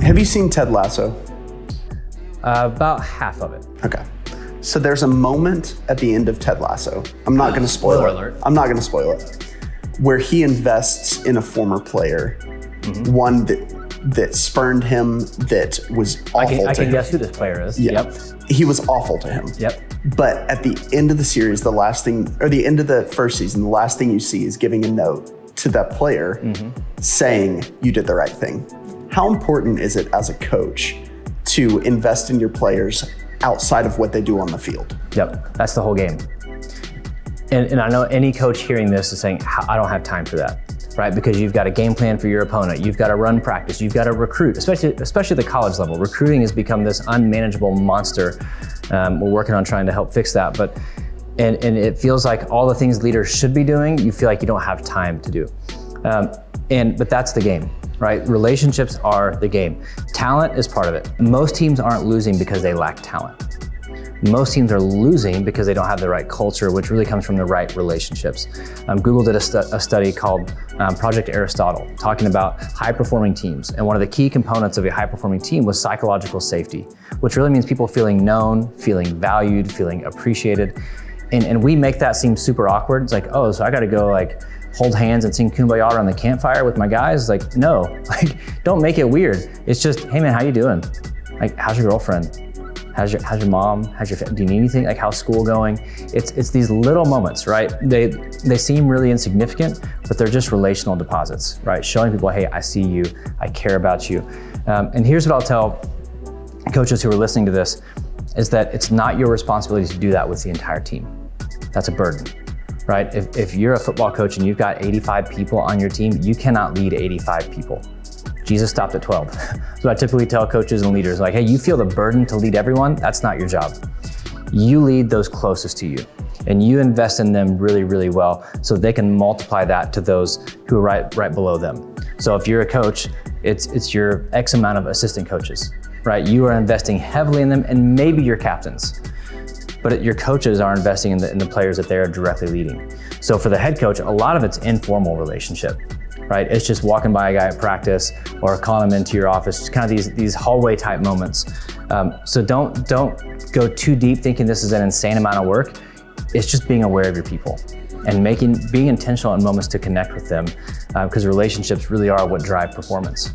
Have you seen Ted Lasso? About half of it. Okay. So there's a moment at the end of Ted Lasso. I'm not going to spoil Spoiler it. alert. I'm not going to spoil it. Where he invests in a former player, one that spurned him, that was awful I to can him. guess who this player is. Yeah. Yep. He was awful to him. Yep. But at the end of the series, the end of the first season, the last thing you see is giving a note to that player saying you did the right thing. How important is it as a coach to invest in your players outside of what they do on the field? Yep, that's the whole game. And I know any coach hearing this is saying, I don't have time for that, right? Because you've got a game plan for your opponent, you've got to run practice, you've got to recruit, especially at the college level. Recruiting has become this unmanageable monster. We're working on trying to help fix that, but and it feels like all the things leaders should be doing, you feel like you don't have time to do. But that's the game, right? Relationships are the game. Talent is part of it. Most teams aren't losing because they lack talent. Most teams are losing because they don't have the right culture, which really comes from the right relationships. Google did a study called Project Aristotle, talking about high-performing teams. And one of the key components of a high-performing team was psychological safety, which really means people feeling known, feeling valued, feeling appreciated. And we make that seem super awkward. It's like, oh, so I gotta go like hold hands and sing Kumbaya around the campfire with my guys? Like, no, like, don't make it weird. It's just, hey man, how you doing? Like, how's your girlfriend? How's your mom? Do you need anything? Like, how's school going? It's these little moments, right? They seem really insignificant, but they're just relational deposits, right? Showing people, hey, I see you, I care about you. And here's what I'll tell coaches who are listening to this, is that it's not your responsibility to do that with the entire team. That's a burden, right? If you're a football coach and you've got 85 people on your team, you cannot lead 85 people. Jesus stopped at 12. So I typically tell coaches and leaders, like, hey, you feel the burden to lead everyone, that's not your job. You lead those closest to you, and you invest in them really, really well so they can multiply that to those who are right below them. So if you're a coach, it's your X amount of assistant coaches, right? You are investing heavily in them, and maybe your captains. But your coaches are investing in the players that they are directly leading. So for the head coach, a lot of it's informal relationship, right? It's just walking by a guy at practice or calling him into your office, just kind of these hallway type moments. So don't go too deep thinking this is an insane amount of work. It's just being aware of your people and being intentional in moments to connect with them, because relationships really are what drive performance.